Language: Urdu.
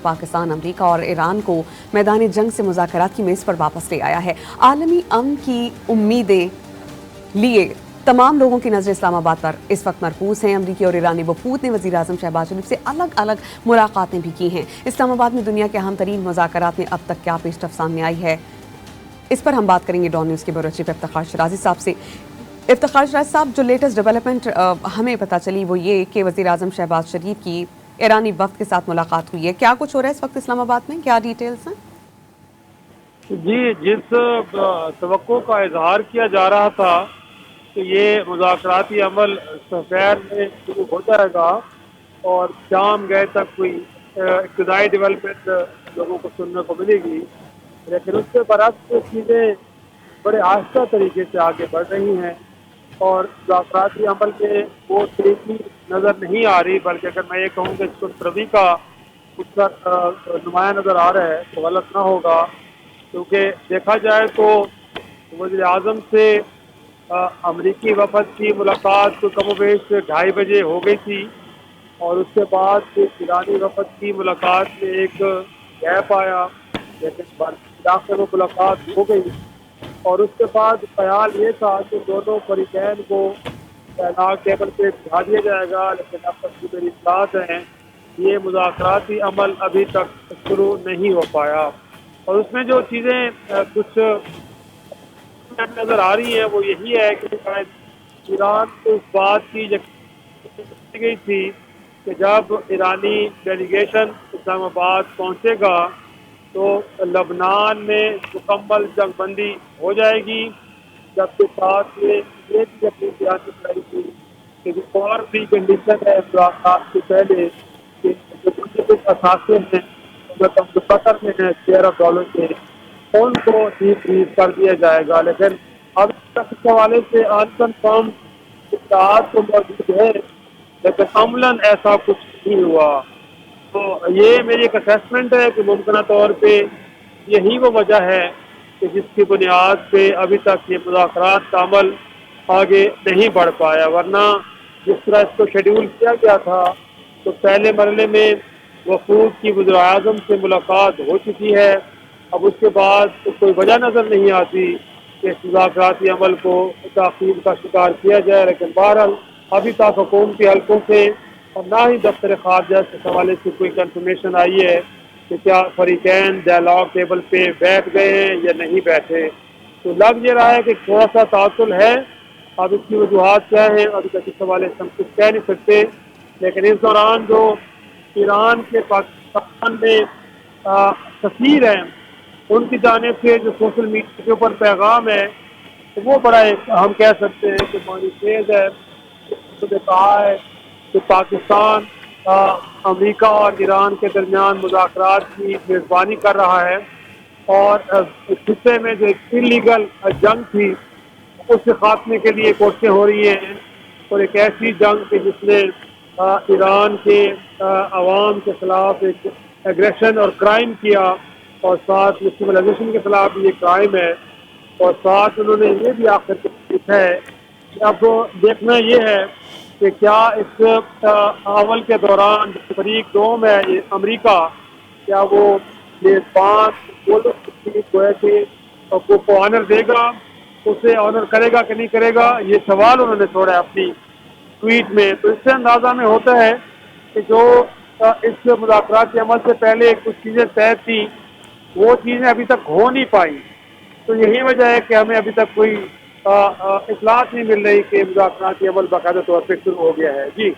پاکستان امریکہ اور ایران کو میدان جنگ سے مذاکرات کی میز پر واپس لے آیا ہے۔ عالمی امن کی امیدیں لیے تمام لوگوں کی نظر اسلام آباد پر اس وقت مرکوز ہیں۔ امریکی اور ایرانی وفود نے وزیر اعظم شہباز شریف سے الگ الگ ملاقاتیں بھی کی ہیں۔ اسلام آباد میں دنیا کے اہم ترین مذاکرات میں اب تک کیا پیش رفت سامنے آئی ہے، اس پر ہم بات کریں گے ڈان نیوز کے بیورو چیف افتخار شرازی صاحب سے۔ افتخار شرازی صاحب، جو لیٹسٹ ڈیولپمنٹ ہمیں پتہ چلی وہ یہ کہ وزیر اعظم شہباز شریف کی ایرانی وفد کے ساتھ ملاقات ہوئی ہے، کیا کچھ ہو رہا ہے اس وقت اسلام آباد میں، کیا ڈیٹیلز ہیں؟ جی، جس توقع کا اظہار کیا جا رہا تھا کہ یہ مذاکراتی عمل سفیر میں شروع ہو جائے گا اور شام گئے تک کوئی ابتدائی ڈیولپمنٹ لوگوں کو سننے کو ملے گی، لیکن اس کے برعکس چیزیں بڑے آہستہ طریقے سے آگے بڑھ رہی ہیں اور مذاکراتی عمل میں وہ تیزی نظر نہیں آ رہی، بلکہ اگر میں یہ کہوں کہ سست روی کا اس کا نمایاں نظر آ رہا ہے تو غلط نہ ہوگا، کیونکہ دیکھا جائے تو وزیر اعظم سے امریکی وفد کی ملاقات کم و بیش 2:30 بجے ہو گئی تھی اور اس کے بعد ایرانی وفد کی ملاقات میں ایک گیپ آیا، لیکن علاقے میں ملاقات ہو گئی اور اس کے بعد خیال یہ تھا کہ دونوں فریقین کو ڈائلاگ ٹیبل پہ بٹھا دیا جائے گا، لیکن اب تک کی میری اطلاعات ہیں یہ مذاکراتی عمل ابھی تک شروع نہیں ہو پایا اور اس میں جو چیزیں کچھ نظر آ رہی ہیں وہ یہی ہے کہ شاید ایران کو اس بات کی یقین گئی تھی کہ جب ایرانی ڈیلیگیشن اسلام آباد پہنچے گا تو لبنان میں مکمل جنگ بندی ہو جائے گی، جبکہ ساتھ میں یہ بھی اپنی سیاسی کرائی تھی کہ جو اور بھی کنڈیشن ہے ملاقات سے پہلے کہ جو کچھ اثاثے ہیں قطر میں ہیں $13 کے ان کو ریلیز کر دیا جائے گا، لیکن اب تک اس حوالے سے انکنفرم اطلاعات تو موجود ہے لیکن عملاً ایسا کچھ نہیں ہوا۔ تو یہ میری ایک اسیسمنٹ ہے کہ ممکنہ طور پہ یہی وہ وجہ ہے کہ جس کی بنیاد پہ ابھی تک یہ مذاکرات کا عمل آگے نہیں بڑھ پایا، ورنہ جس طرح اس کو شیڈیول کیا گیا تھا تو پہلے مرحلے میں وفود کی وزیر اعظم سے ملاقات ہو چکی ہے، اب اس کے بعد کوئی وجہ نظر نہیں آتی کہ اس مذاکراتی عمل کو تاخیر کا شکار کیا جائے، لیکن بہرحال ابھی تک حکومتی حلقوں سے اور نہ ہی دفتر خارجہ کے حوالے سے کوئی کنفرمیشن آئی ہے کہ کیا فریقین ڈائلاگ ٹیبل پہ بیٹھ گئے ہیں یا نہیں بیٹھے، تو لگ یہ رہا ہے کہ تھوڑا سا تعطل ہے، اب اس کی وجوہات کیا ہیں ابھی تک اس حوالے سے ہم کچھ کہہ نہیں سکتے، لیکن اس دوران جو ایران کے پاکستان میں سفیر ہیں ان کی جانب سے جو سوشل میڈیا کے اوپر پیغام ہے تو وہ بڑا ہم کہہ سکتے ہیں کہ معنی خیز ہے۔ اس نے کہا ہے کہ پاکستان امریکہ اور ایران کے درمیان مذاکرات کی میزبانی کر رہا ہے اور اس خطے میں جو ایک انلیگل جنگ تھی اس کے خاتمے کے لیے کوششیں ہو رہی ہیں اور ایک ایسی جنگ کہ جس نے ایران کے عوام کے خلاف ایک ایگریشن اور کرائم کیا اور ساتھ سولائزیشن کے خلاف بھی یہ کرائم ہے اور ساتھ انہوں نے یہ بھی آخر لکھا ہے کہ اب دیکھنا یہ ہے کہ کیا اس عمل کے دوران فریق دوم ہے یہ امریکہ کیا وہ میزبان کو آنر دے گا، اسے آنر کرے گا کہ نہیں کرے گا، یہ سوال انہوں نے چھوڑا ہے اپنی ٹویٹ میں، تو اس سے اندازہ میں ہوتا ہے کہ جو اس مذاکرات کے عمل سے پہلے کچھ چیزیں طے تھیں وہ چیزیں ابھی تک ہو نہیں پائیں، تو یہی وجہ ہے کہ ہمیں ابھی تک کوئی اطلاعات نہیں مل رہی کہ مذاکراتی عمل باقاعدہ طور پہ شروع ہو گیا ہے۔ جی